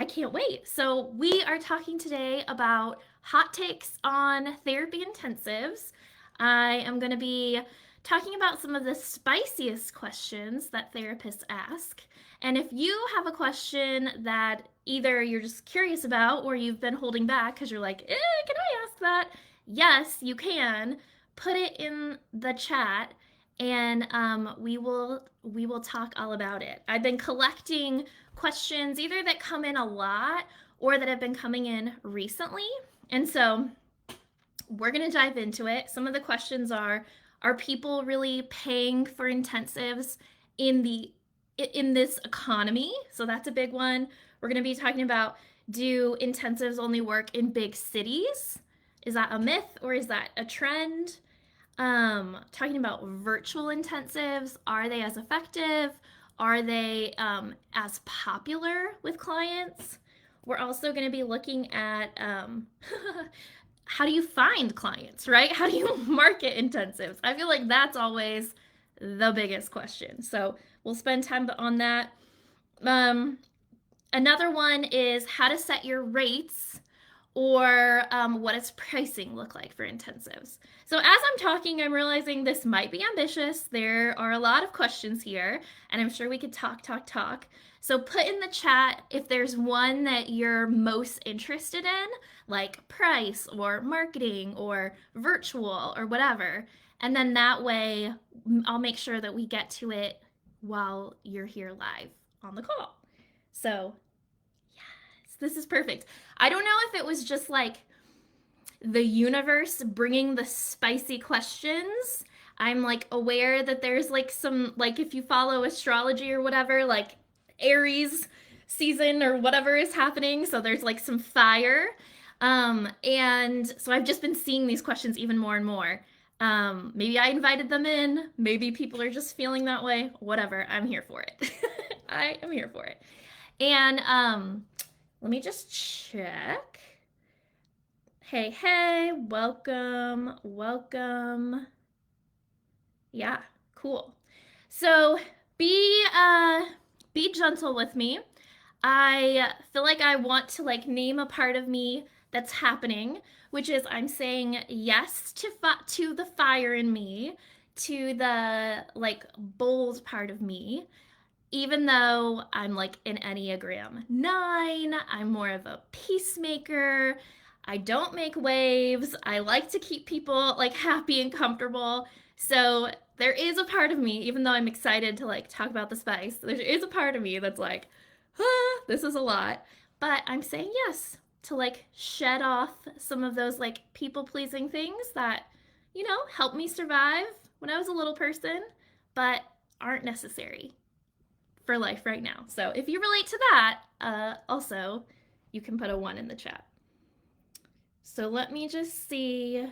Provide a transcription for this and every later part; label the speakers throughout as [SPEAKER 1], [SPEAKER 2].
[SPEAKER 1] I can't wait. So, we are talking today about hot takes on therapy intensives. I am going to be talking about some of the spiciest questions that therapists ask. And if you have a question that either you're just curious about or you've been holding back because you're like, can I ask that? Yes, you can. Put it in the chat and we will talk all about it. I've been collecting questions either that come in a lot or that have been coming in recently. And so we're going to dive into it. Some of the questions are people really paying for intensives in this economy? So that's a big one. We're going to be talking about, do intensives only work in big cities? Is that a myth or is that a trend? Talking about virtual intensives, are they as effective? Are they as popular with clients? We're also going to be looking at how do you find clients, right? How do you market intensives? I feel like that's always the biggest question. So we'll spend time on that. Another one is how to set your rates, or what does pricing look like for intensives? So as I'm talking, I'm realizing this might be ambitious. There are a lot of questions here, and I'm sure we could talk. So put in the chat if there's one that you're most interested in, like price or marketing or virtual or whatever. And then that way, I'll make sure that we get to it while you're here live on the call. So this is perfect. I don't know if it was just like the universe bringing the spicy questions. I'm like aware that there's like some, like if you follow astrology or whatever, like Aries season or whatever is happening. So there's like some fire. And so I've just been seeing these questions even more and more. Maybe I invited them in. Maybe people are just feeling that way. Whatever. I'm here for it. I am here for it. And let me just check. Hey, welcome. Yeah, cool. So be gentle with me. I feel like I want to like name a part of me that's happening, which is I'm saying yes to the fire in me, to the like bold part of me. Even though I'm like an Enneagram 9, I'm more of a peacemaker. I don't make waves. I like to keep people like happy and comfortable. So there is a part of me, even though I'm excited to like talk about the spice, there is a part of me that's like, this is a lot. But I'm saying yes to like shed off some of those like people pleasing things that, help me survive when I was a little person, but aren't necessary for life right now. So if you relate to that, also, you can put a 1 in the chat. So let me just see.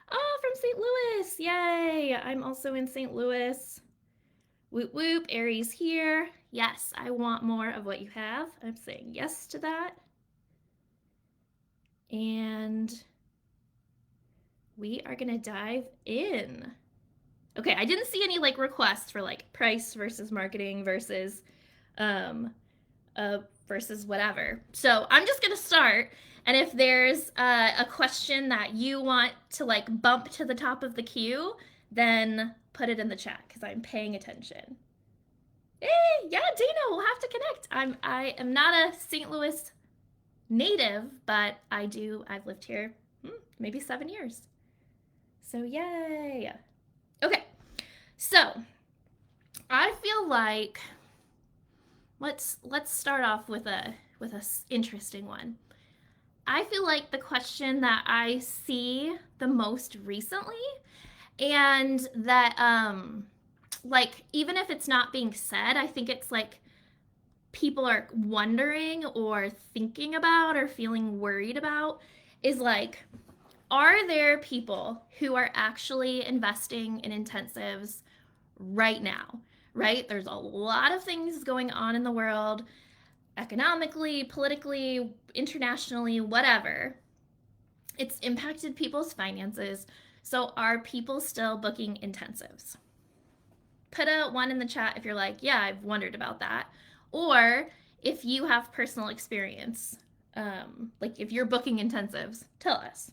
[SPEAKER 1] Oh, from St. Louis. Yay. I'm also in St. Louis. Whoop whoop. Aries here. Yes, I want more of what you have. I'm saying yes to that. And we are going to dive in. Okay, I didn't see any like requests for like price versus marketing versus versus whatever. So I'm just gonna start, and if there's a question that you want to like bump to the top of the queue, then put it in the chat because I'm paying attention. Hey, yeah, Dana, we'll have to connect. I am not a St. Louis native, but I've lived here maybe 7 years. So yay. Okay, so I feel like let's start off with a interesting one. I feel like the question that I see the most recently, and that like even if it's not being said, I think it's like people are wondering or thinking about or feeling worried about, is like, are there people who are actually investing in intensives right now, right? There's a lot of things going on in the world, economically, politically, internationally, whatever. It's impacted people's finances. So are people still booking intensives? Put a 1 in the chat if you're like, yeah, I've wondered about that. Or if you have personal experience, like if you're booking intensives, tell us.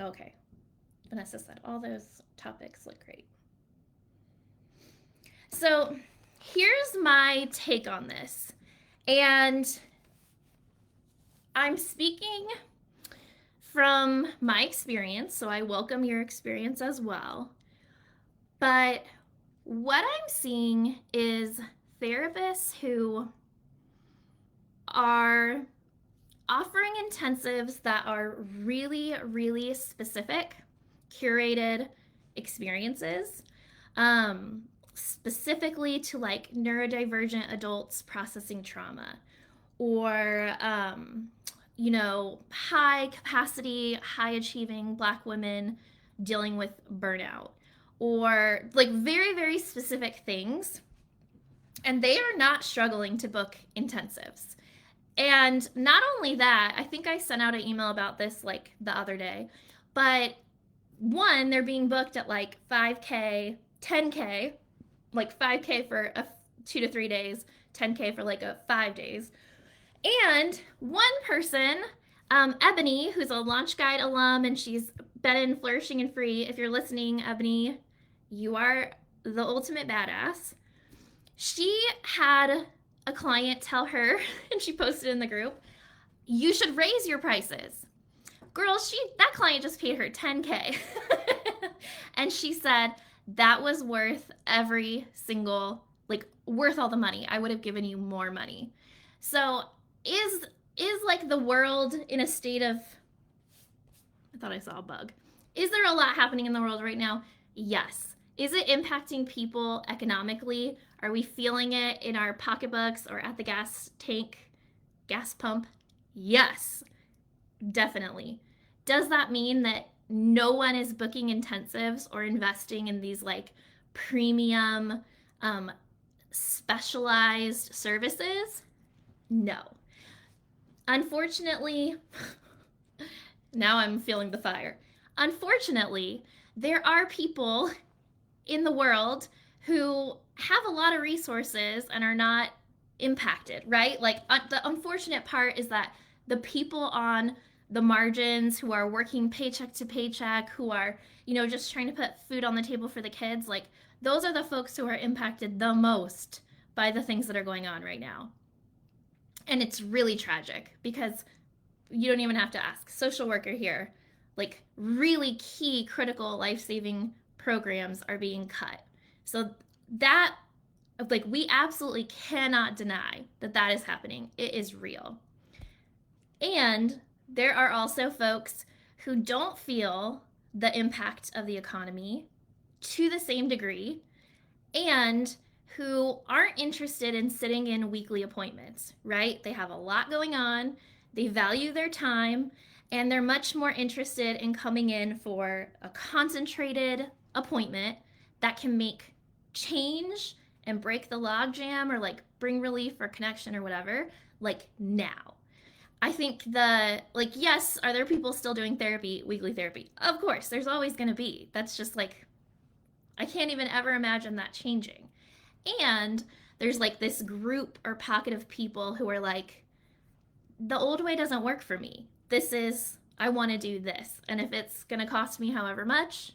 [SPEAKER 1] Okay. Vanessa said all those topics look great. So here's my take on this. And I'm speaking from my experience, so I welcome your experience as well. But what I'm seeing is therapists who are offering intensives that are really, really specific, curated experiences, specifically to like neurodivergent adults processing trauma, or high capacity, high achieving Black women dealing with burnout, or like very, very specific things. And they are not struggling to book intensives. And not only that, I think I sent out an email about this like the other day, but one, they're being booked at like 5K, 10K, like 5K for 2 to 3 days, 10K for like 5 days. And one person, Ebony, who's a Launch Guide alum, and she's been in Flourishing and Free. If you're listening, Ebony, you are the ultimate badass. She had a client tell her, and she posted in the group, you should raise your prices. Girl, that client just paid her 10K. And she said that was worth every single, like worth all the money. I would have given you more money. So is like the world in a state of, I thought I saw a bug. Is there a lot happening in the world right now? Yes. Is it impacting people economically? Are we feeling it in our pocketbooks or at the gas pump? Yes, definitely. Does that mean that no one is booking intensives or investing in these like premium, specialized services? No. Unfortunately, now I'm feeling the fire. Unfortunately, there are people in the world who have a lot of resources and are not impacted, right? Like the unfortunate part is that the people on the margins who are working paycheck to paycheck, who are, just trying to put food on the table for the kids, like those are the folks who are impacted the most by the things that are going on right now. And it's really tragic because you don't even have to ask. Social worker here, like really key critical life-saving programs are being cut. So that, like, we absolutely cannot deny that that is happening. It is real. And there are also folks who don't feel the impact of the economy to the same degree and who aren't interested in sitting in weekly appointments, right? They have a lot going on, they value their time, and they're much more interested in coming in for a concentrated appointment that can make change and break the logjam or like bring relief or connection or whatever, like now. I think yes, are there people still doing therapy, weekly therapy? Of course, there's always going to be. That's just like, I can't even ever imagine that changing. And there's like this group or pocket of people who are like, the old way doesn't work for me. I want to do this. And if it's going to cost me however much,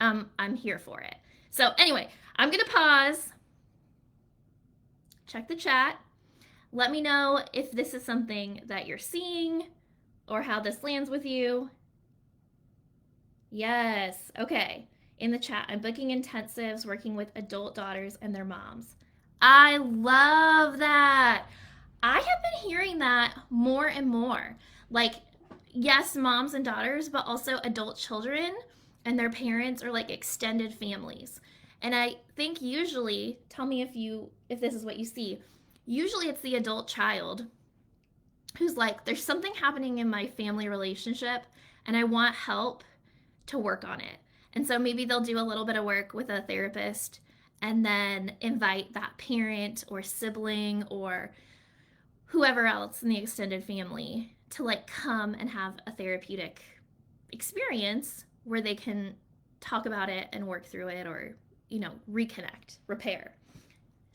[SPEAKER 1] I'm here for it. So anyway, I'm going to pause, check the chat. Let me know if this is something that you're seeing or how this lands with you. Yes, okay. In the chat, I'm booking intensives working with adult daughters and their moms. I love that. I have been hearing that more and more. Like, yes, moms and daughters, but also adult children and their parents or like extended families. And I think usually, tell me if this is what you see, usually it's the adult child who's like, there's something happening in my family relationship and I want help to work on it. And so maybe they'll do a little bit of work with a therapist and then invite that parent or sibling or whoever else in the extended family to like come and have a therapeutic experience where they can talk about it and work through it or, reconnect, repair.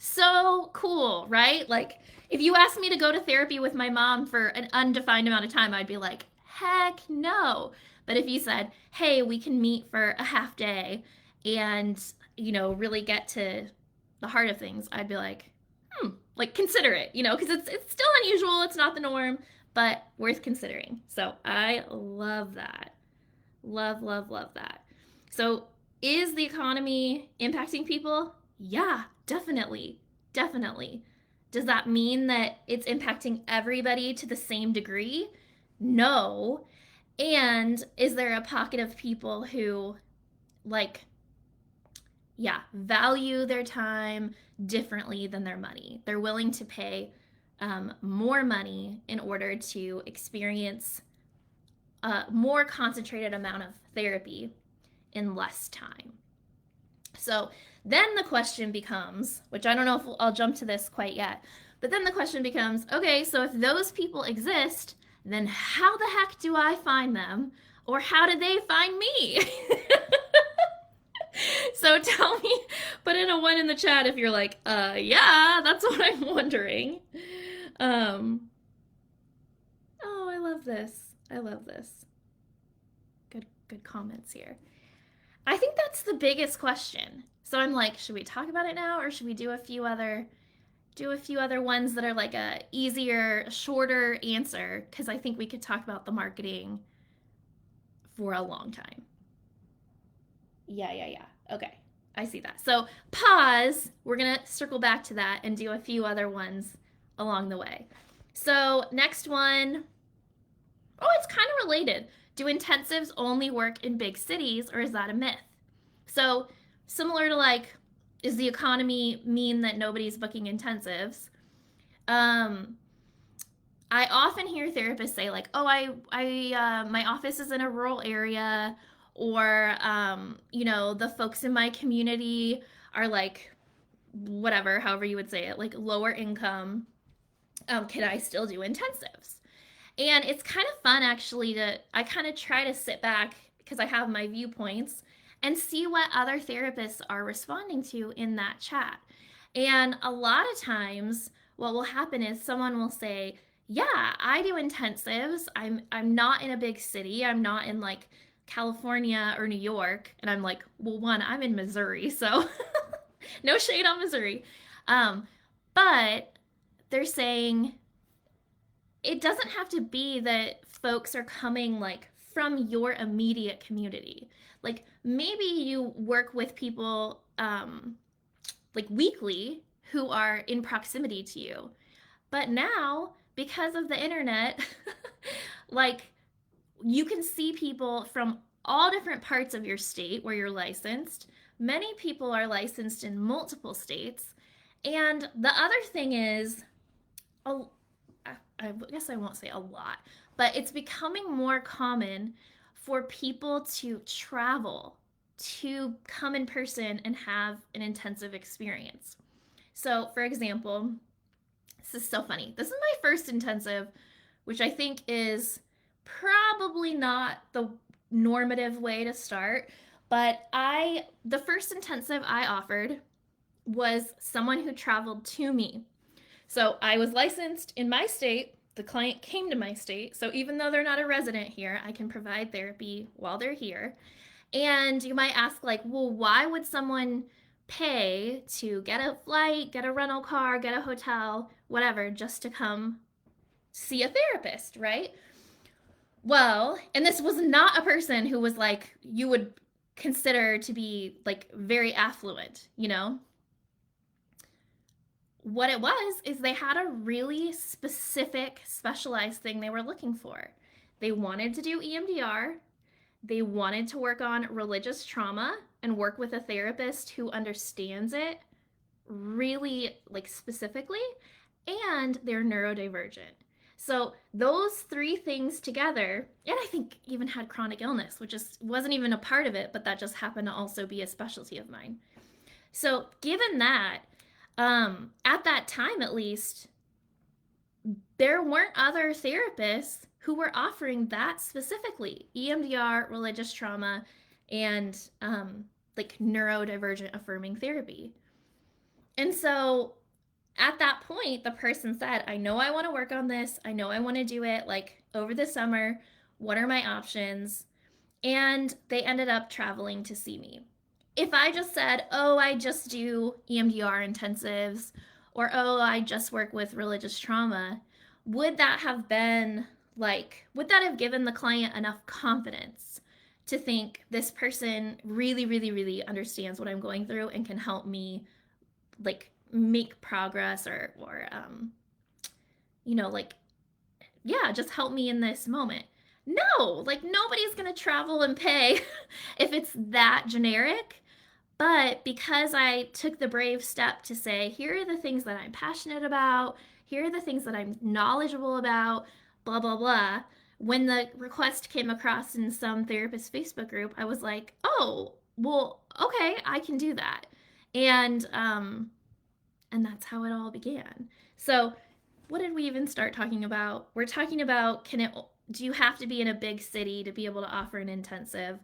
[SPEAKER 1] So cool, right? Like, if you asked me to go to therapy with my mom for an undefined amount of time, I'd be like, heck no. But if you said, hey, we can meet for a half day and, really get to the heart of things, I'd be like consider it, because it's still unusual, it's not the norm, but worth considering. So I love that. Love, love, love that. So, is the economy impacting people? Yeah, definitely. Definitely. Does that mean that it's impacting everybody to the same degree? No. And is there a pocket of people who, like, yeah, value their time differently than their money? They're willing to pay more money in order to experience a more concentrated amount of therapy in less time. So then the question becomes, which I don't know if I'll jump to this quite yet, but then the question becomes, okay, so if those people exist, then how the heck do I find them? Or how do they find me? So tell me, put in a one in the chat if you're like, yeah, that's what I'm wondering. Um, oh, I love this. I love this. Good comments here. I think that's the biggest question. So I'm like, should we talk about it now, or should we do a few other ones that are like a easier, shorter answer? Because I think we could talk about the marketing for a long time. Yeah. Okay, I see that. So pause. We're gonna circle back to that and do a few other ones along the way. So next one, oh, it's kind of related. Do intensives only work in big cities, or is that a myth? So, similar to like, is the economy mean that nobody's booking intensives? Um, I often hear therapists say like, "Oh, my office is in a rural area," or the folks in my community are like, whatever, however you would say it, like lower income. Can I still do intensives? And it's kind of fun actually I kind of try to sit back because I have my viewpoints and see what other therapists are responding to in that chat. And a lot of times what will happen is someone will say, "Yeah, I do intensives. I'm not in a big city. I'm not in like California or New York." And I'm like, "Well, one, I'm in Missouri, so no shade on Missouri." But they're saying it doesn't have to be that folks are coming like from your immediate community. Like maybe you work with people like weekly who are in proximity to you. But now, because of the internet, like you can see people from all different parts of your state where you're licensed. Many people are licensed in multiple states. And the other thing is, I guess I won't say a lot, but it's becoming more common for people to travel to come in person and have an intensive experience. So, for example, this is so funny. This is my first intensive, which I think is probably not the normative way to start, but the first intensive I offered was someone who traveled to me. So I was licensed in my state. The client came to my state. So even though they're not a resident here, I can provide therapy while they're here. And you might ask, like, well, why would someone pay to get a flight, get a rental car, get a hotel, whatever, just to come see a therapist, right? Well, and this was not a person who was like, you would consider to be like very affluent, What it was is they had a really specific, specialized thing they were looking for. They wanted to do EMDR. They wanted to work on religious trauma and work with a therapist who understands it really like specifically, and they're neurodivergent. So those three things together, and I think even had chronic illness, which just wasn't even a part of it, but that just happened to also be a specialty of mine. So given that, at that time at least, there weren't other therapists who were offering that specifically, EMDR, religious trauma, and like neurodivergent affirming therapy. And so at that point, the person said, I know I want to work on this. I know I want to do it like over the summer. What are my options? And they ended up traveling to see me. If I just said, oh, I just do EMDR intensives, or oh, I just work with religious trauma, would that have been would that have given the client enough confidence to think this person really, really, really understands what I'm going through and can help me make progress or you know, like, yeah, just help me in this moment. No, like nobody's gonna travel and pay if it's that generic. But because I took the brave step to say, here are the things that I'm passionate about, here are the things that I'm knowledgeable about, blah, blah, blah. When the request came across in some therapist Facebook group, I was like, oh, well, okay, I can do that. And and that's how it all began. So, what did we even start talking about? We're talking about do you have to be in a big city to be able to offer an intensive?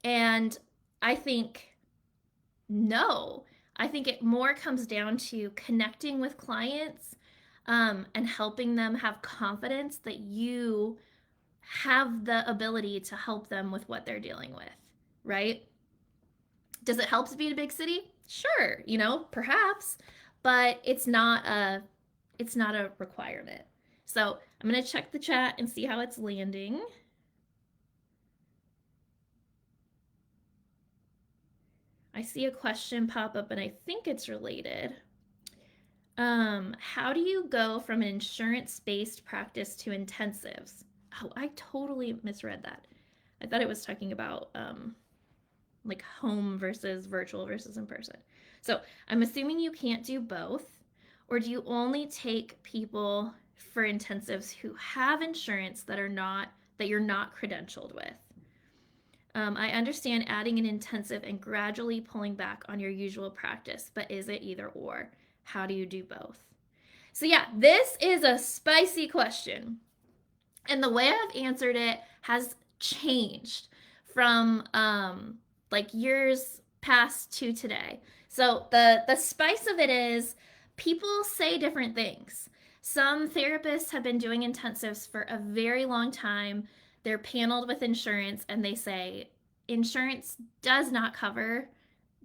[SPEAKER 1] And I think no. I think it more comes down to connecting with clients and helping them have confidence that you have the ability to help them with what they're dealing with, right? Does it help to be in a big city? Sure, perhaps, but it's not a requirement. So I'm gonna check the chat and see how it's landing. I see a question pop up and I think it's related. How do you go from an insurance-based practice to intensives? Oh, I totally misread that. I thought it was talking about like home versus virtual versus in person. So I'm assuming you can't do both, or do you only take people for intensives who have insurance that you're not credentialed with? I understand adding an intensive and gradually pulling back on your usual practice, but is it either or? How do you do both? So, yeah, this is a spicy question. And the way I've answered it has changed from like years past to today. So, the spice of it is people say different things. Some therapists have been doing intensives for a very long time. They're paneled with insurance and they say insurance does not cover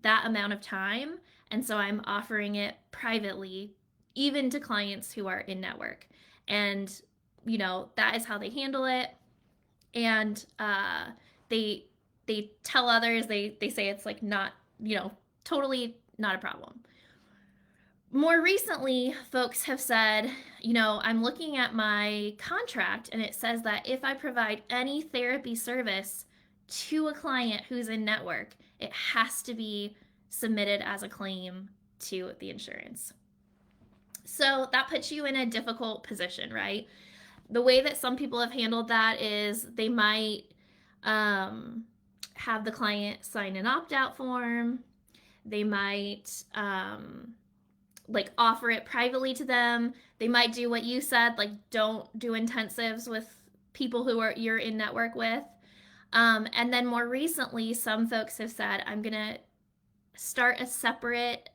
[SPEAKER 1] that amount of time. And so I'm offering it privately, even to clients who are in network. And, that is how they handle it. And they they tell others, they say it's like not, totally not a problem. More recently, folks have said, I'm looking at my contract and it says that if I provide any therapy service to a client who's in network, it has to be submitted as a claim to the insurance. So that puts you in a difficult position, right? The way that some people have handled that is they might have the client sign an opt out form. They might offer it privately to them. They might do what you said, like don't do intensives with people who you're in network with. And then more recently, some folks have said, I'm going to start a separate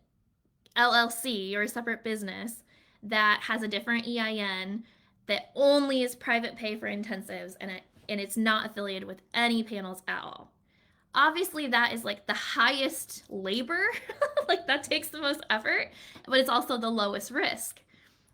[SPEAKER 1] LLC or a separate business that has a different EIN that only is private pay for intensives and it's not affiliated with any panels at all. Obviously, that is like the highest labor, like that takes the most effort, but it's also the lowest risk.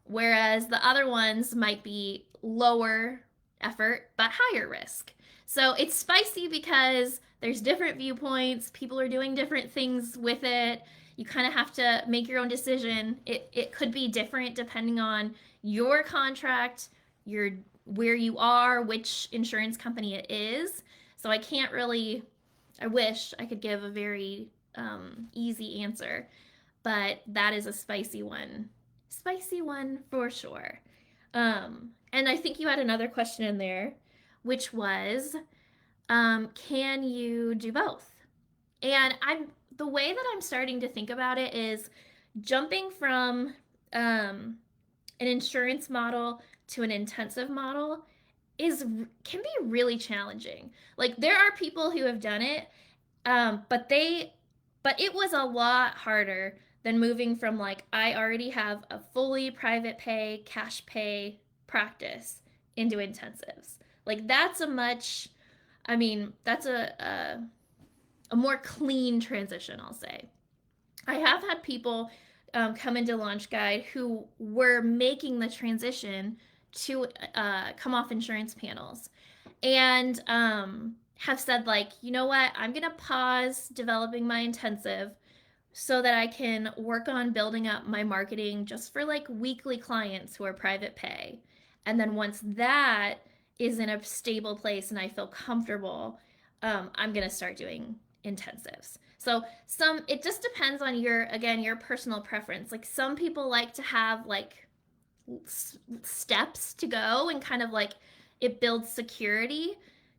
[SPEAKER 1] Whereas the other ones might be lower effort but higher risk. So it's spicy because there's different viewpoints, people are doing different things with it. You kind of have to make your own decision. It could be different depending on your contract, your where you are, which insurance company it is. So I wish I could give a very easy answer, but that is a spicy one. Spicy one for sure. And I think you had another question in there, which was, can you do both? And the way that I'm starting to think about it is jumping from an insurance model to an intensive model can be really challenging. Like there are people who have done it, but it was a lot harder than moving from like, I already have a fully private pay, cash pay practice into intensives. Like, that's a much, I mean, that's a more clean transition, I'll say. I have had people come into Launch Guide who were making the transition to come off insurance panels and have said, like, you know what, I'm going to pause developing my intensive so that I can work on building up my marketing just for like weekly clients who are private pay. And then once that is in a stable place and I feel comfortable, I'm going to start doing intensives. So it just depends on your personal preference. Like, some people like to have like steps to go and kind of like it builds security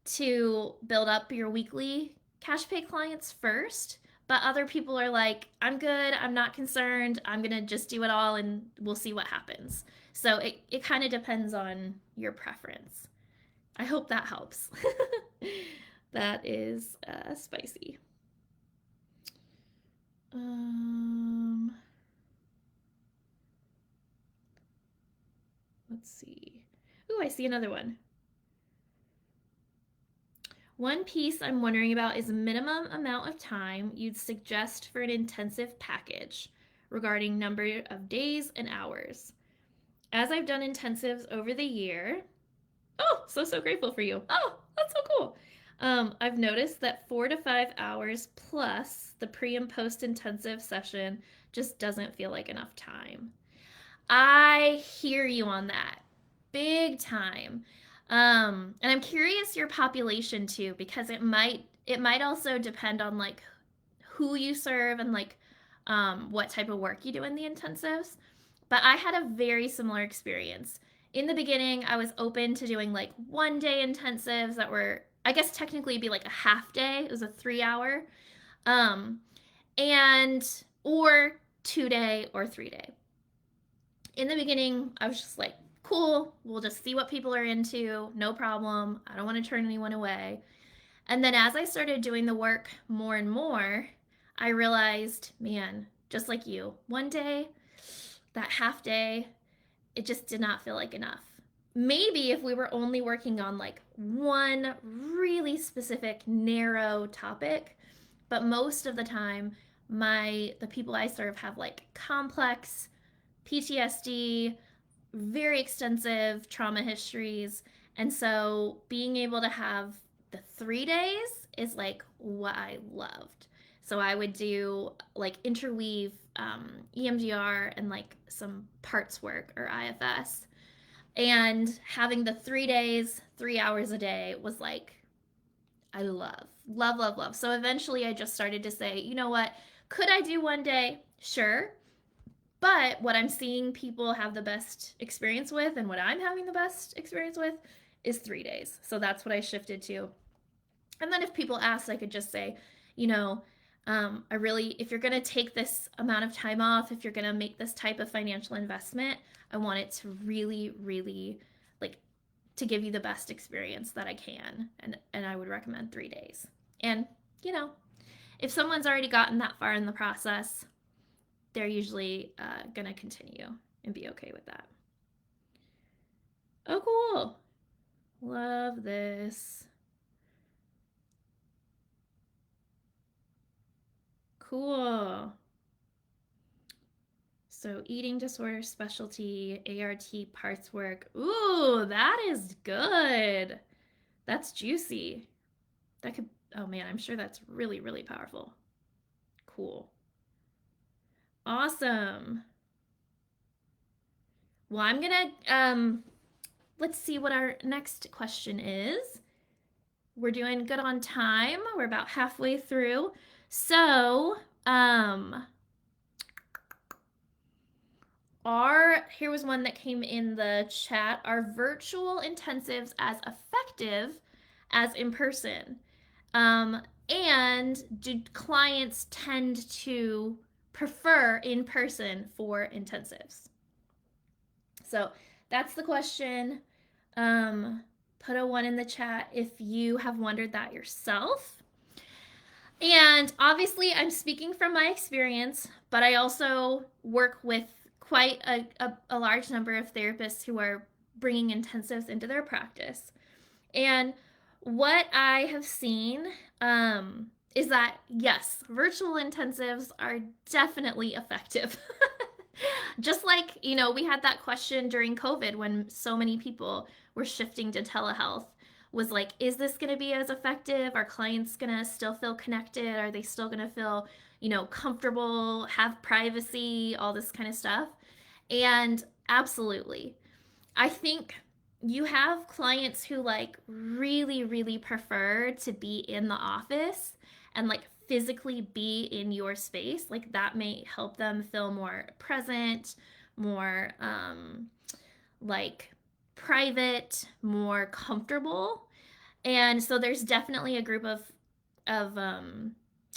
[SPEAKER 1] to build up your weekly cash pay clients first. But other people are like, I'm good, I'm not concerned, I'm gonna just do it all and we'll see what happens. So it kind of depends on your preference. I hope that helps. That is spicy. Let's see. Ooh, I see another one. One piece I'm wondering about is minimum amount of time you'd suggest for an intensive package regarding number of days and hours. As I've done intensives over the year, oh, so grateful for you. Oh, that's so cool. I've noticed that 4 to 5 hours plus the pre and post intensive session just doesn't feel like enough time. I hear you on that. Big time. And I'm curious your population too, because it might also depend on like who you serve and like what type of work you do in the intensives. But I had a very similar experience. In the beginning, I was open to doing like 1 day intensives that were, I guess technically it'd be like a half day. It was a 3 hour. Um, and or 2 day or 3 day. In the beginning, I was just like, cool, we'll just see what people are into, no problem. I don't want to turn anyone away. And then as I started doing the work more and more, I realized, man, just like you, 1 day, that half day, it just did not feel like enough. Maybe if we were only working on like one really specific narrow topic, but most of the time the people I serve have like complex PTSD, very extensive trauma histories. And so being able to have the 3 days is like what I loved. So I would do like interweave EMDR and like some parts work or IFS. And having the 3 days, 3 hours a day was like, I love, love, love, love. So eventually I just started to say, you know what? Could I do 1 day? Sure. But what I'm seeing people have the best experience with and what I'm having the best experience with is 3 days. So that's what I shifted to. And then if people ask, I could just say, you know, if you're going to take this amount of time off, if you're going to make this type of financial investment, I want it to really, really like to give you the best experience that I can. And I would recommend 3 days. And, you know, if someone's already gotten that far in the process, they're usually going to continue and be okay with that. Oh, cool. Love this. Cool. So eating disorder specialty, ART parts work. Ooh, that is good. That's juicy. That could, oh man, I'm sure that's really, really powerful. Cool. Awesome. Well, I'm gonna, let's see what our next question is. We're doing good on time. We're about halfway through. So, here was one that came in the chat. Are virtual intensives as effective as in person? And do clients tend to prefer in person for intensives? So that's the question. Put a 1 in the chat if you have wondered that yourself. And obviously, I'm speaking from my experience, but I also work with quite a large number of therapists who are bringing intensives into their practice. And what I have seen is that, yes, virtual intensives are definitely effective. Just like, we had that question during COVID when so many people were shifting to telehealth was like, is this going to be as effective? Are clients going to still feel connected? Are they still going to feel, comfortable, have privacy, all this kind of stuff? And absolutely. I think you have clients who like really, really prefer to be in the office and like physically be in your space. Like that may help them feel more present, more like private, more comfortable. And so there's definitely a group of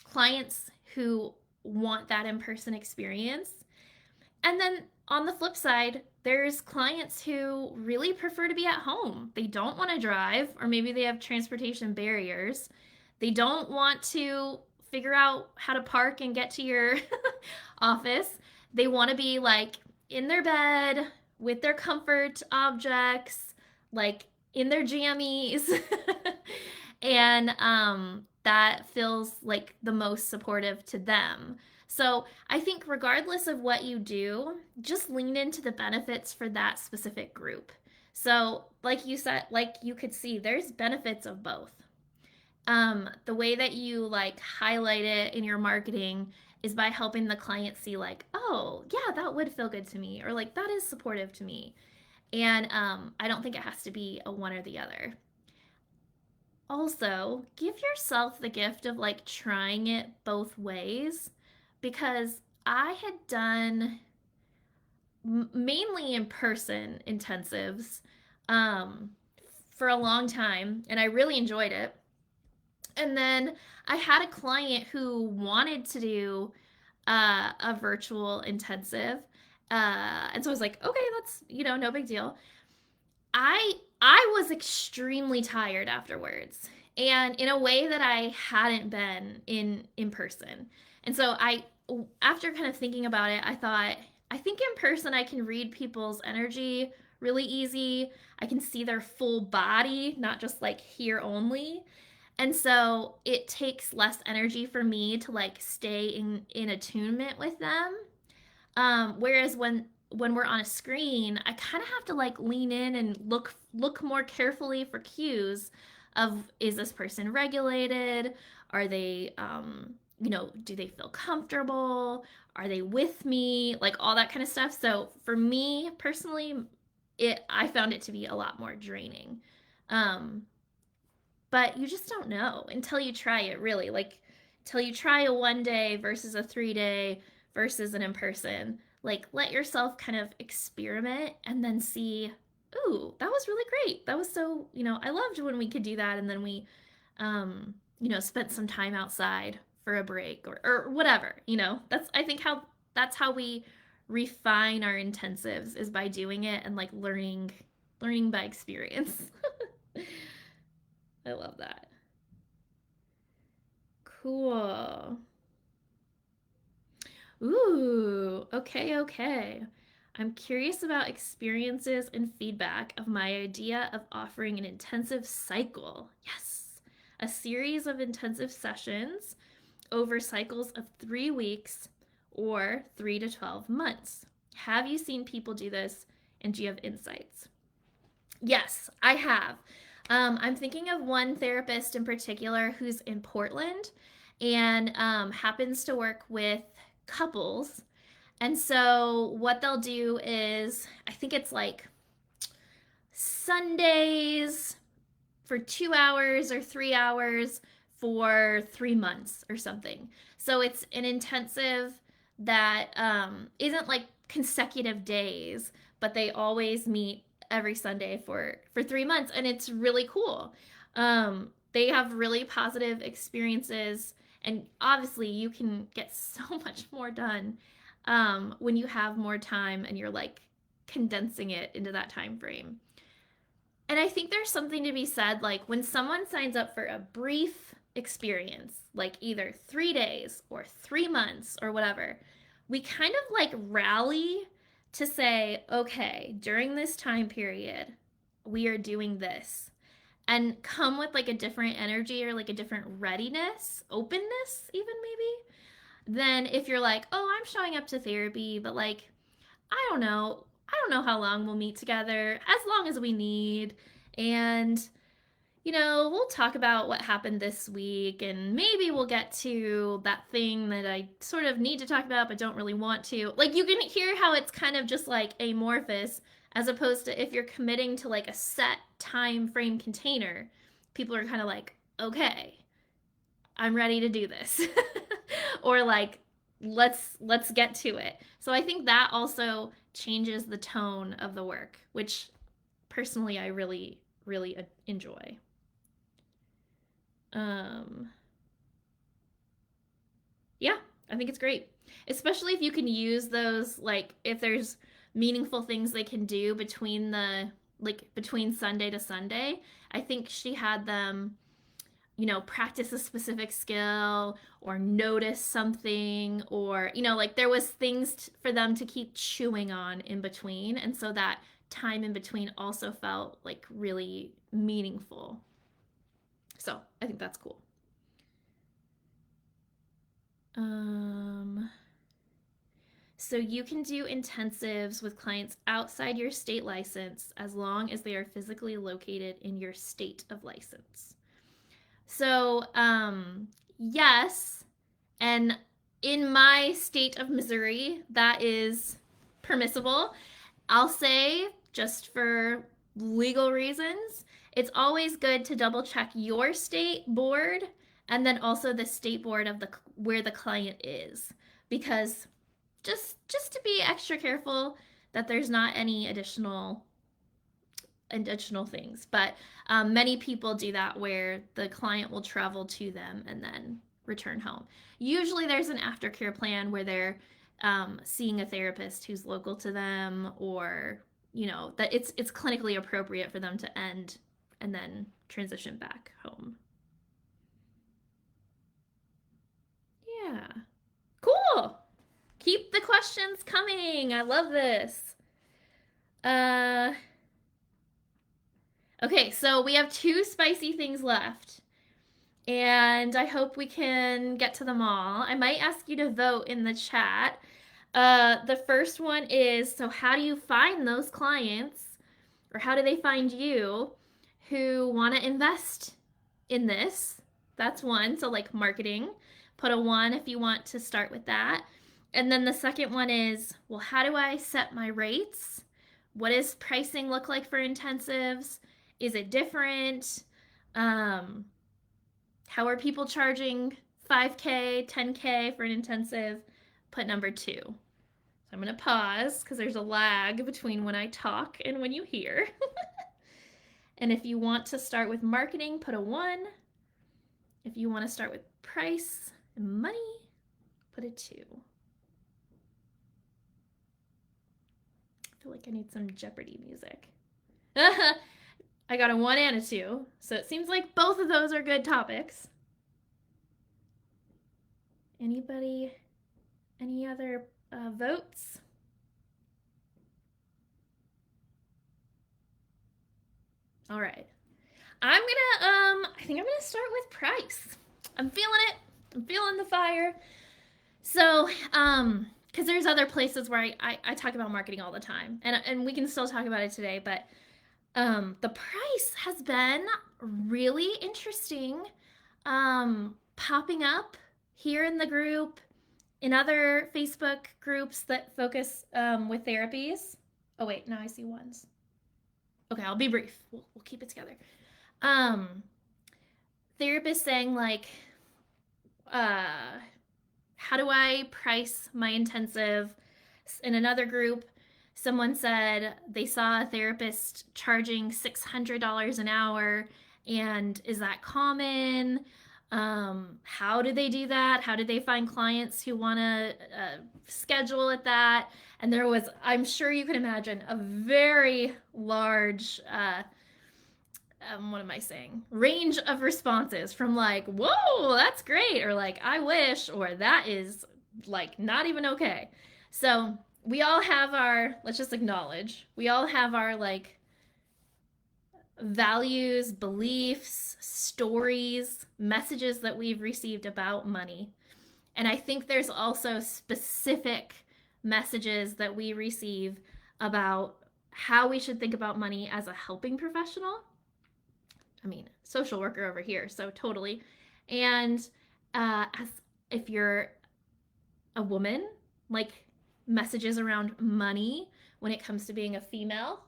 [SPEAKER 1] clients who want that in-person experience. And then on the flip side, there's clients who really prefer to be at home. They don't want to drive, or maybe they have transportation barriers. They don't want to figure out how to park and get to your office. They want to be like in their bed with their comfort objects, like in their jammies. And that feels like the most supportive to them. So I think regardless of what you do, just lean into the benefits for that specific group. So, like you said, like you could see, there's benefits of both. The way that you like highlight it in your marketing is by helping the client see, like, oh, yeah, that would feel good to me, or like that is supportive to me. And I don't think it has to be a one or the other. Also, give yourself the gift of like trying it both ways because I had done mainly in person intensives um, for a long time and I really enjoyed it. And then I had a client who wanted to do a virtual intensive. And so I was like, okay, that's, no big deal. I was extremely tired afterwards and in a way that I hadn't been in person. And so I after kind of thinking about it, I thought I think in person I can read people's energy really easy. I can see their full body, not just like here only. And so it takes less energy for me to like stay in attunement with them. Whereas when we're on a screen, I kind of have to like lean in and look more carefully for cues of is this person regulated? Are they do they feel comfortable? Are they with me? Like all that kind of stuff. So for me personally, it I found it to be a lot more draining. Um, but you just don't know until you try it really. Like until you try a 1 day versus a 3 day versus an in person. Like let yourself kind of experiment and then see, ooh, that was really great. That was so, I loved when we could do that and then we spent some time outside for a break or whatever, That's I think that's how we refine our intensives is by doing it and like learning by experience. I love that. Cool. Ooh, okay, okay. I'm curious about experiences and feedback of my idea of offering an intensive cycle. Yes, a series of intensive sessions over cycles of 3 weeks or 3 to 12 months. Have you seen people do this and do you have insights? Yes, I have. I'm thinking of one therapist in particular who's in Portland and happens to work with couples. And so, what they'll do is, I think it's like Sundays for 2 hours or 3 hours for 3 months or something. So, it's an intensive that isn't like consecutive days, but they always meet every Sunday for 3 months, and it's really cool. They have really positive experiences, and obviously, you can get so much more done when you have more time and you're like condensing it into that time frame. And I think there's something to be said like when someone signs up for a brief experience, like either 3 days or 3 months or whatever, we kind of like rally to say, okay, during this time period, we are doing this, and come with like a different energy or like a different readiness, openness, even maybe, than if you're like, oh, I'm showing up to therapy, but like, I don't know. I don't know how long we'll meet together, as long as we need. And we'll talk about what happened this week, and maybe we'll get to that thing that I sort of need to talk about but don't really want to. Like, you can hear how it's kind of just like amorphous, as opposed to if you're committing to like a set time frame container, people are kind of like, okay, I'm ready to do this. Or like, let's get to it. So I think that also changes the tone of the work, which personally I really really enjoy. Um, yeah, I think it's great. Especially if you can use those, like if there's meaningful things they can do between between Sunday to Sunday. I think she had them, practice a specific skill or notice something, or, like there was things for them to keep chewing on in between. And so that time in between also felt like really meaningful. So I think that's cool. So you can do intensives with clients outside your state license as long as they are physically located in your state of license. So, yes, and in my state of Missouri, that is permissible. I'll say, just for legal reasons, it's always good to double check your state board and then also the state board of the where the client is, because just to be extra careful that there's not any additional things. But many people do that where the client will travel to them and then return home. Usually there's an aftercare plan where they're seeing a therapist who's local to them, or that it's clinically appropriate for them to end and then transition back home. Yeah. Cool. Keep the questions coming. I love this. Okay, so we have 2 spicy things left, and I hope we can get to them all. I might ask you to vote in the chat. The first one is, so how do you find those clients, or how do they find you, who want to invest in this? That's one. So like marketing, put a 1 if you want to start with that. And then the second one is, well, how do I set my rates? What does pricing look like for intensives? Is it different? How are people charging $5K, $10K for an intensive? Put number 2. So I'm going to pause because there's a lag between when I talk and when you hear. And if you want to start with marketing, put a 1. If you want to start with price and money, put a 2. I feel like I need some Jeopardy music. I got a 1 and a 2, so it seems like both of those are good topics. Anybody, any other votes? All right. I think I'm gonna start with price. I'm feeling it. I'm feeling the fire. So, because there's other places where I talk about marketing all the time, and we can still talk about it today, but the price has been really interesting, popping up here in the group, in other Facebook groups that focus with therapies. Oh wait, now I see ones. Okay, I'll be brief. We'll keep it together. Therapists saying like, how do I price my intensive? In another group, someone said they saw a therapist charging $600 an hour, and is that common? How do they do that? How do they find clients who want to schedule at that? And there was, I'm sure you can imagine, a very large what am I saying? Range of responses from like, whoa, that's great, or like, I wish, or that is like not even okay. So we all have our, let's just acknowledge, we all have our like values, beliefs, stories, messages that we've received about money. And I think there's also specific messages that we receive about how we should think about money as a helping professional. I mean, social worker over here, so totally. And as if you're a woman, like messages around money when it comes to being a female.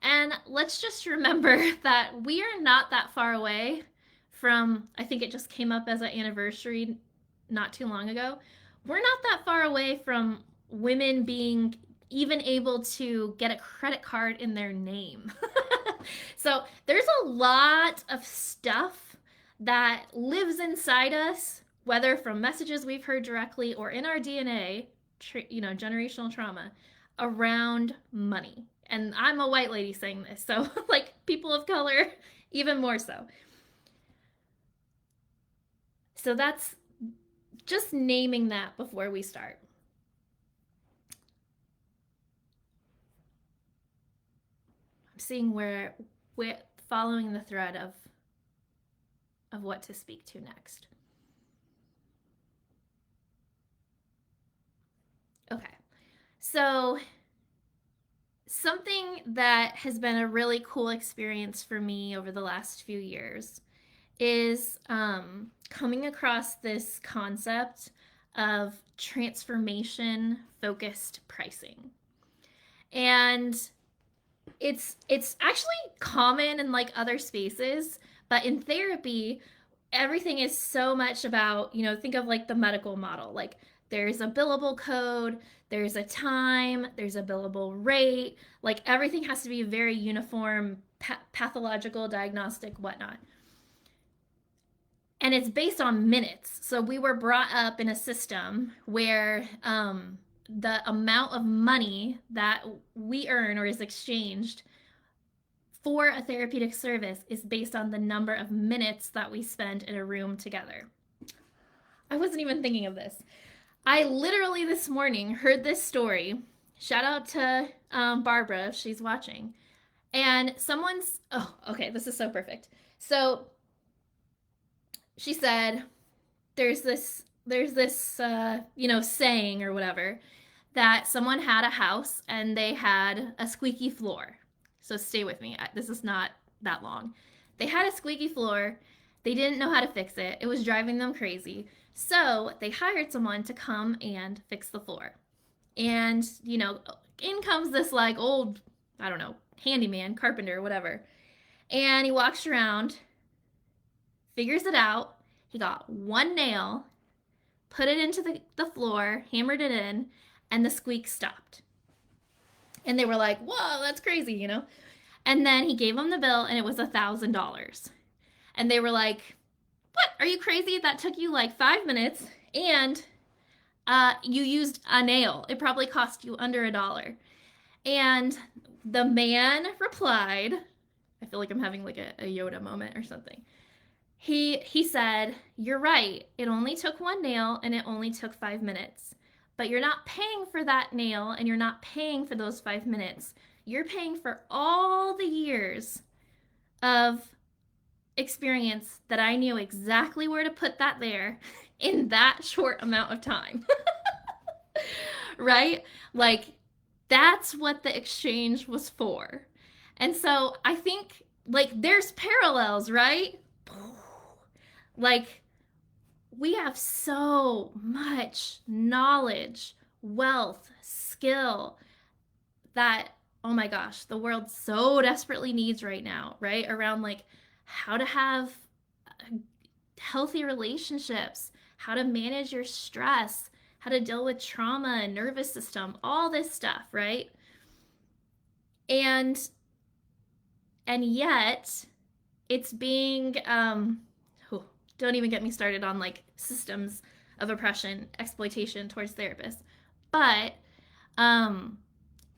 [SPEAKER 1] And let's just remember that we are not that far away from, I think it just came up as an anniversary not too long ago. We're not that far away from women being even able to get a credit card in their name. So there's a lot of stuff that lives inside us, whether from messages we've heard directly or in our DNA, generational trauma around money. And I'm a white lady saying this, so like people of color, even more so. So that's just naming that before we start. I'm seeing where following the thread of what to speak to next. Okay. So something that has been a really cool experience for me over the last few years is coming across this concept of transformation focused pricing. And it's actually common in like other spaces, but in therapy, everything is so much about, think of like the medical model. Like there's a billable code, there's a time, there's a billable rate. Like everything has to be very uniform, pathological, diagnostic, whatnot. And it's based on minutes. So we were brought up in a system where the amount of money that we earn or is exchanged for a therapeutic service is based on the number of minutes that we spend in a room together. I wasn't even thinking of this. I literally this morning heard this story. Shout out to Barbara if she's watching. And okay, this is so perfect. So she said, there's this saying or whatever, that someone had a house and they had a squeaky floor. So stay with me. This is not that long. They had a squeaky floor. They didn't know how to fix it. It was driving them crazy. So they hired someone to come and fix the floor. And, in comes this like old, I don't know, handyman, carpenter, whatever. And he walks around, figures it out. He got one nail, put it into the floor, hammered it in, and the squeak stopped. And they were like, whoa, that's crazy, And then he gave them the bill, and it was $1,000. And they were like, what? Are you crazy? That took you like 5 minutes, and you used a nail. It probably cost you under $1. And the man replied, I feel like I'm having like a Yoda moment or something. He said, you're right. It only took one nail and it only took 5 minutes. But you're not paying for that nail and you're not paying for those 5 minutes. You're paying for all the years of experience that I knew exactly where to put that there in that short amount of time. Right? Like, that's what the exchange was for. And so I think, like, there's parallels, right? Like, we have so much knowledge, wealth, skill that, oh my gosh, the world so desperately needs right now, right? Around like how to have healthy relationships, how to manage your stress, how to deal with trauma and nervous system, all this stuff, right? And yet it's being don't even get me started on like systems of oppression, exploitation towards therapists. But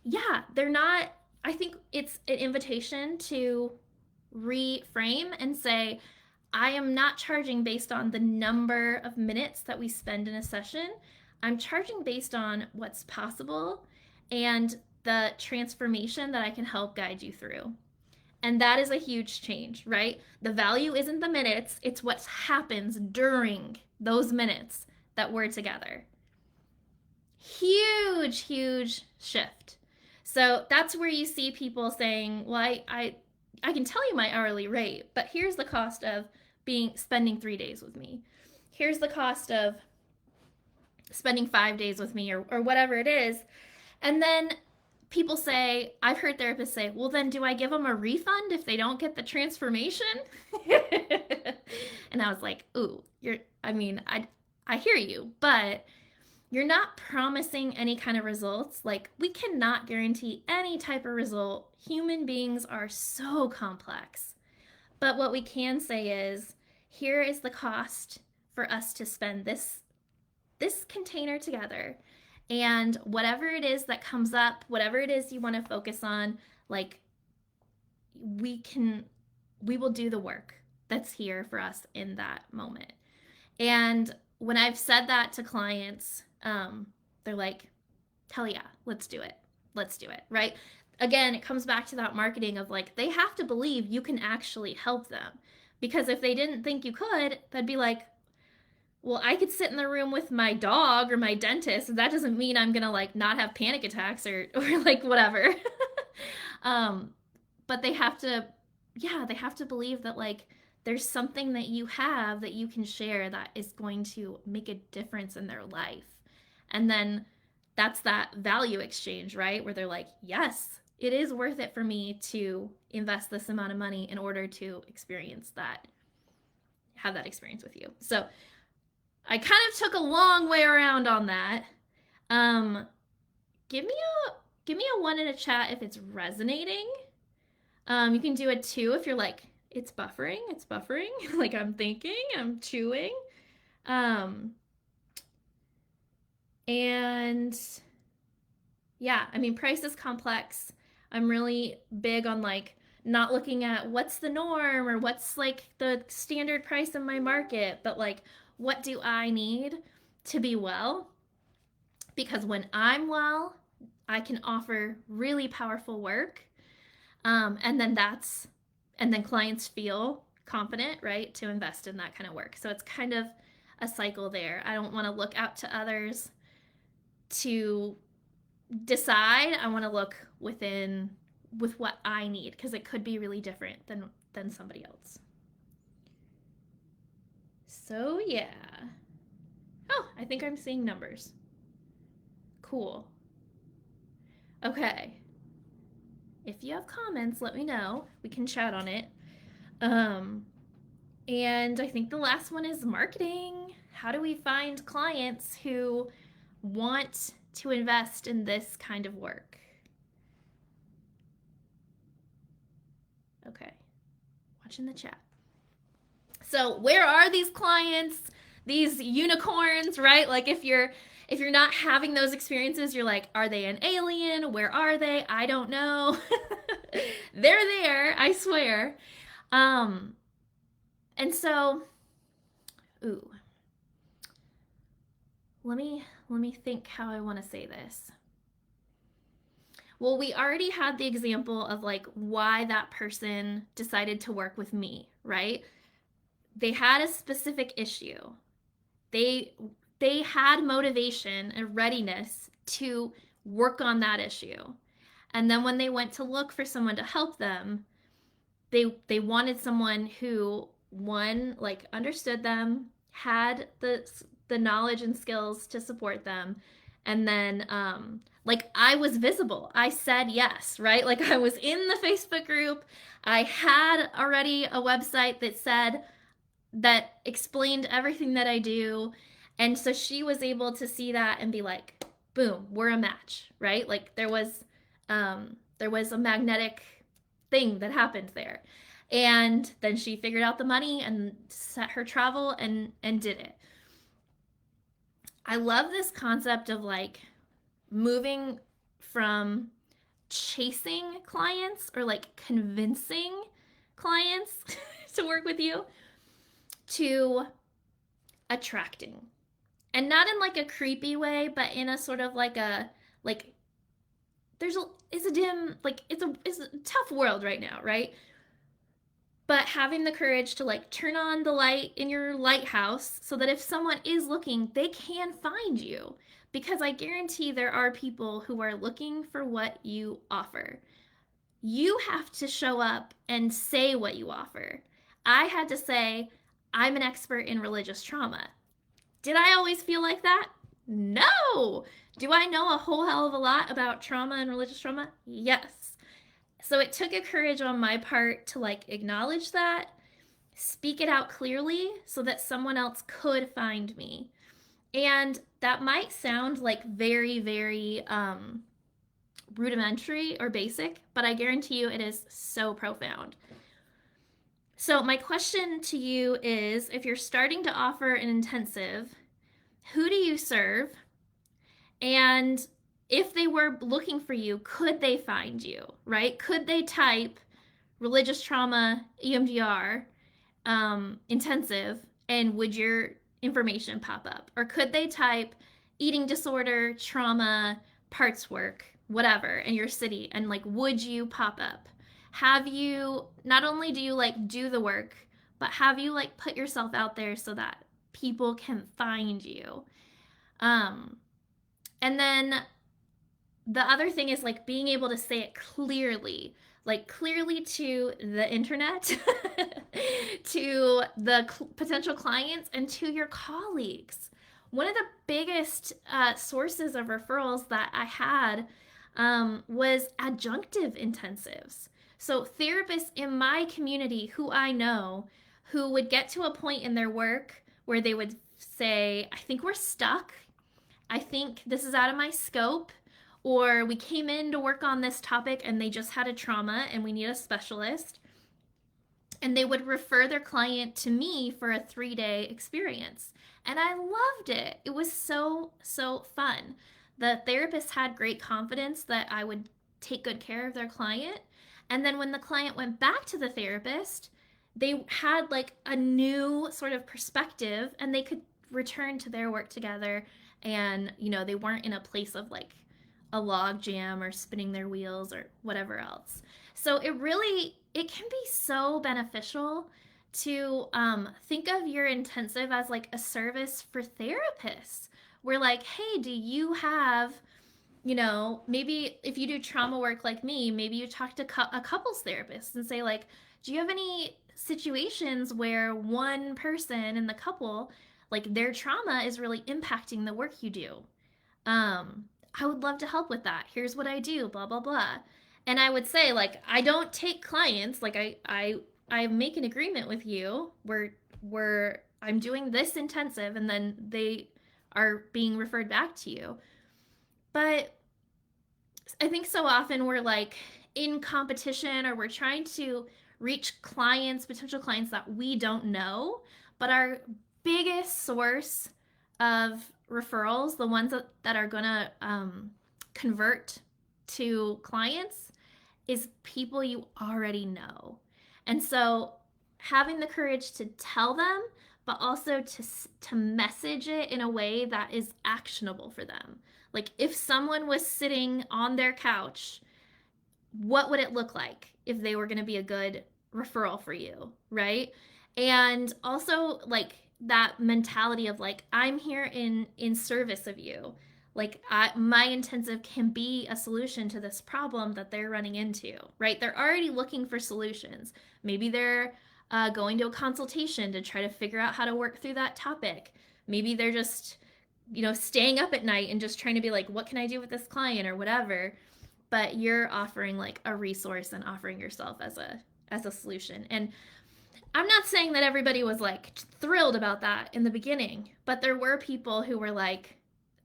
[SPEAKER 1] yeah, they're not, I think it's an invitation to reframe and say, I am not charging based on the number of minutes that we spend in a session. I'm charging based on what's possible and the transformation that I can help guide you through. And that is a huge change, right? The value isn't the minutes, it's what happens during those minutes that we're together. Huge, huge shift. So that's where you see people saying, well, I can tell you my hourly rate, but here's the cost of spending 3 days with me. Here's the cost of spending 5 days with me, or whatever it is. And then people say, I've heard therapists say, well, then do I give them a refund if they don't get the transformation? And I was like, ooh, I hear you, but you're not promising any kind of results. Like, we cannot guarantee any type of result. Human beings are so complex. But what we can say is, here is the cost for us to spend this container together. And whatever it is that comes up, whatever it is you want to focus on, like, we will do the work that's here for us in that moment. And when I've said that to clients, they're like, hell yeah, let's do it. Let's do it, right? Again, it comes back to that marketing of like, they have to believe you can actually help them. Because if they didn't think you could, they'd be like, well, I could sit in the room with my dog or my dentist, and that doesn't mean I'm gonna like not have panic attacks or like whatever. But they have to believe that like there's something that you have that you can share that is going to make a difference in their life. And then that's that value exchange, right? Where they're like, yes, it is worth it for me to invest this amount of money in order to have that experience with you. So I kind of took a long way around on that. Give me a 1 in a chat if it's resonating. You can do a 2 if you're like, it's buffering, like I'm thinking, I'm chewing. And yeah, I mean, price is complex. I'm really big on like not looking at what's the norm or what's like the standard price in my market, but like, what do I need to be well? Because when I'm well, I can offer really powerful work. And then clients feel confident, right, to invest in that kind of work. So it's kind of a cycle there. I don't want to look out to others to decide. I want to look with what I need, because it could be really different than somebody else. So yeah. Oh, I think I'm seeing numbers. Cool. Okay. If you have comments, let me know. We can chat on it. And I think the last one is marketing. How do we find clients who want to invest in this kind of work? Okay. Watching the chat. So where are these clients, these unicorns, right? Like if you're not having those experiences, you're like, are they an alien? Where are they? I don't know. They're there, I swear. And so, let me think how I want to say this. Well, we already had the example of like why that person decided to work with me, right? They had a specific issue. They had motivation and readiness to work on that issue. And then when they went to look for someone to help them, they wanted someone who, one, like understood them, had the knowledge and skills to support them, and then like I was visible. I said yes, right? Like I was in the Facebook group. I had already a website that explained everything that I do. And so she was able to see that and be like, boom, we're a match, right? Like there was a magnetic thing that happened there. And then she figured out the money and set her travel and did it. I love this concept of like moving from chasing clients or like convincing clients to work with you to attracting. And not in like a creepy way, but in a sort of like a like it's a dim, like it's a tough world right now, right? But having the courage to like turn on the light in your lighthouse so that if someone is looking, they can find you. Because I guarantee there are people who are looking for what you offer. You have to show up and say what you offer. I had to say, I'm an expert in religious trauma. Did I always feel like that? No. Do I know a whole hell of a lot about trauma and religious trauma? Yes. So it took a courage on my part to like acknowledge that, speak it out clearly so that someone else could find me. And that might sound like very, very rudimentary or basic, but I guarantee you it is so profound. So, my question to you is if you're starting to offer an intensive, who do you serve? And if they were looking for you, could they find you, right? Could they type religious trauma EMDR intensive and would your information pop up? Or could they type eating disorder, trauma, parts work, whatever in your city and like would you pop up? Have you not only do you like do the work, but have you like put yourself out there so that people can find you? Um and then the other thing is like being able to say it clearly, like clearly to the internet, to the potential clients, and to your colleagues. One of the biggest sources of referrals that I had was adjunctive intensives. So, therapists in my community who I know who would get to a point in their work where they would say, I think we're stuck. I think this is out of my scope, or we came in to work on this topic and they just had a trauma and we need a specialist. And they would refer their client to me for a 3-day experience. And I loved it. It was so, so fun. The therapist had great confidence that I would take good care of their client. And then when the client went back to the therapist, they had like a new sort of perspective and they could return to their work together. And, you know, they weren't in a place of like a log jam or spinning their wheels or whatever else. So it can be so beneficial to think of your intensive as like a service for therapists. We're like, hey, do you have, you know, maybe if you do trauma work like me, maybe you talk to a couples therapist and say like, do you have any situations where one person in the couple, like their trauma is really impacting the work you do? I would love to help with that. Here's what I do, blah blah blah. And I would say like I don't take clients, like I make an agreement with you where I'm doing this intensive and then they are being referred back to you. But I think so often we're like in competition or we're trying to reach clients, potential clients that we don't know, but our biggest source of referrals, the ones that are going to convert to clients, is people you already know. And so having the courage to tell them, but also to message it in a way that is actionable for them. Like if someone was sitting on their couch, what would it look like if they were going to be a good referral for you, right? And also like that mentality of like I'm here in service of you. Like my intensive can be a solution to this problem that they're running into, right? They're already looking for solutions. Maybe they're going to a consultation to try to figure out how to work through that topic. Maybe they're just, you know, staying up at night and just trying to be like, what can I do with this client or whatever. But you're offering like a resource and offering yourself as a solution. And I'm not saying that everybody was like thrilled about that in the beginning, but there were people who were like,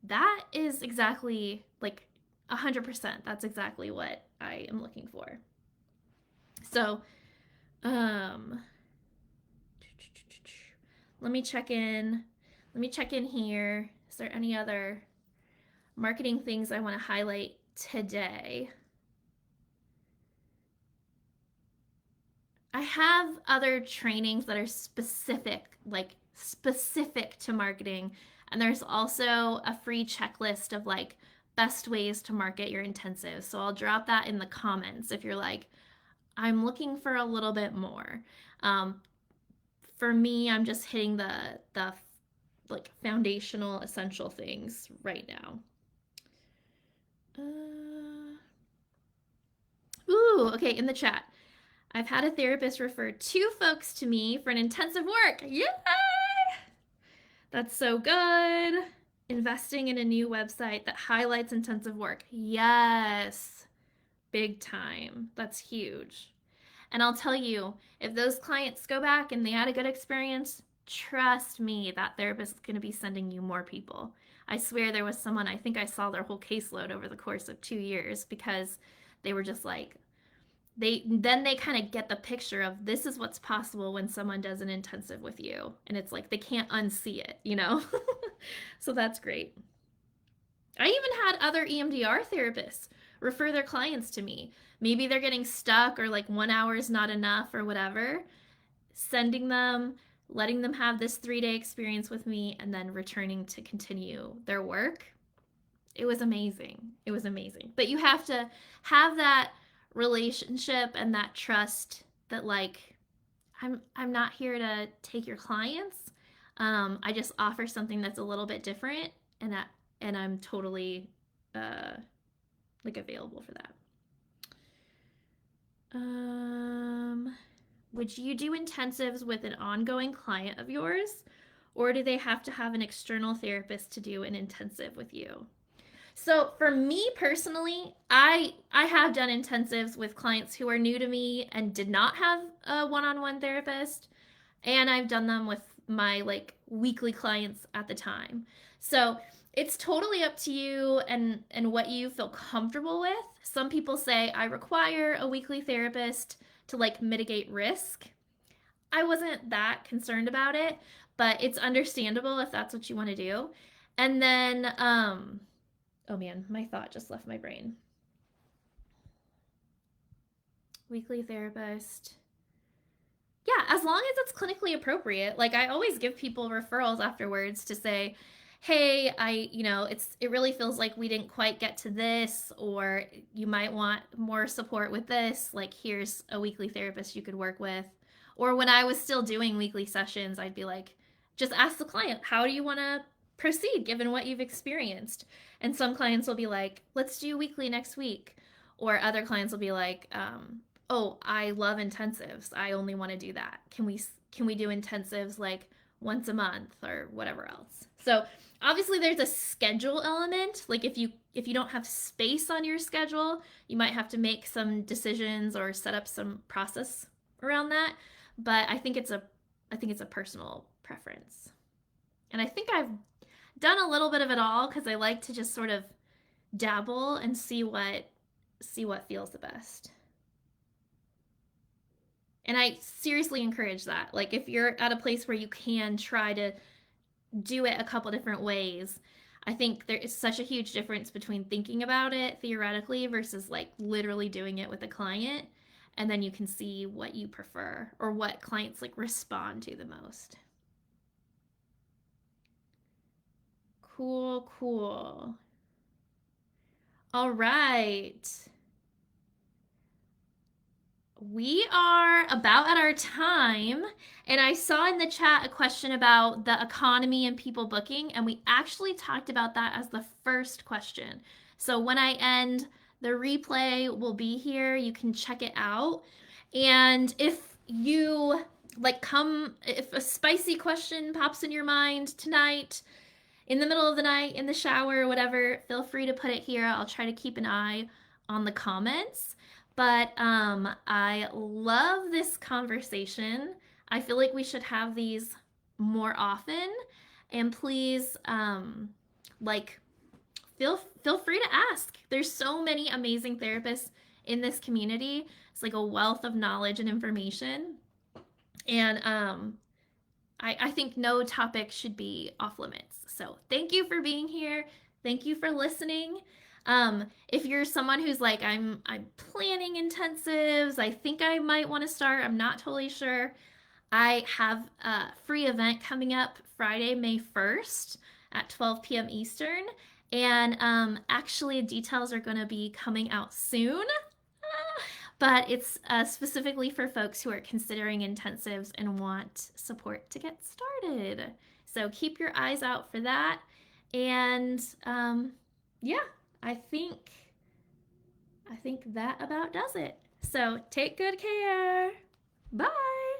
[SPEAKER 1] that is exactly like 100%. That's exactly what I am looking for. So, let me check in. Let me check in here. Is there any other marketing things I want to highlight today? I have other trainings that are specific to marketing. And there's also a free checklist of like best ways to market your intensive. So I'll drop that in the comments if you're like, I'm looking for a little bit more. Um, for me, I'm just hitting the like foundational essential things right now. Okay, in the chat. I've had a therapist refer 2 folks to me for an intensive work. Yay! That's so good. Investing in a new website that highlights intensive work. Yes. Big time. That's huge. And I'll tell you, if those clients go back and they had a good experience, trust me, that therapist is going to be sending you more people. I swear there was someone, I think I saw their whole caseload over the course of 2 years because they were just like, they kind of get the picture of this is what's possible when someone does an intensive with you. And it's like they can't unsee it, you know? So that's great. I even had other EMDR therapists refer their clients to me. Maybe they're getting stuck or like 1 hour is not enough or whatever. Sending them, letting them have this 3-day experience with me, and then returning to continue their work. It was amazing. It was amazing. But you have to have that relationship and that trust that like I'm not here to take your clients. I just offer something that's a little bit different, and I'm totally like available for that. Would you do intensives with an ongoing client of yours, or do they have to have an external therapist to do an intensive with you? So for me personally, I have done intensives with clients who are new to me and did not have a one-on-one therapist, and I've done them with my like weekly clients at the time. So it's totally up to you and what you feel comfortable with. Some people say I require a weekly therapist to like mitigate risk. I wasn't that concerned about it, but it's understandable if that's what you want to do. And then oh man, my thought just left my brain. Weekly therapist. Yeah, as long as it's clinically appropriate. Like I always give people referrals afterwards to say, "Hey, it really feels like we didn't quite get to this, or you might want more support with this. Like here's a weekly therapist you could work with." Or when I was still doing weekly sessions, I'd be like, "Just ask the client, how do you want to proceed given what you've experienced?" And some clients will be like, "Let's do weekly next week." Or other clients will be like, oh, I love intensives. I only want to do that. Can we do intensives like once a month or whatever else? So obviously there's a schedule element. Like if you don't have space on your schedule, you might have to make some decisions or set up some process around that. But I think it's a personal preference. And I think I've done a little bit of it all because I like to just sort of dabble and see what feels the best. And I seriously encourage that. Like if you're at a place where you can try to do it a couple different ways, I think there is such a huge difference between thinking about it theoretically versus like literally doing it with a client. And then you can see what you prefer or what clients like respond to the most. Cool, cool. All right. We are about at our time, and I saw in the chat a question about the economy and people booking, and we actually talked about that as the first question. So when I end, the replay will be here. You can check it out. And if you if a spicy question pops in your mind tonight, in the middle of the night, in the shower, whatever, feel free to put it here. I'll try to keep an eye on the comments. But I love this conversation. I feel like we should have these more often. And please, like, feel free to ask. There's so many amazing therapists in this community. It's like a wealth of knowledge and information. And I think no topic should be off limits. So thank you for being here. Thank you for listening. If you're someone who's like, I'm planning intensives, I think I might want to start, I'm not totally sure. I have a free event coming up Friday, May 1st at 12 p.m. Eastern. And actually, details are going to be coming out soon. But it's specifically for folks who are considering intensives and want support to get started. So keep your eyes out for that. And yeah, I think I think that about does it. So take good care. Bye.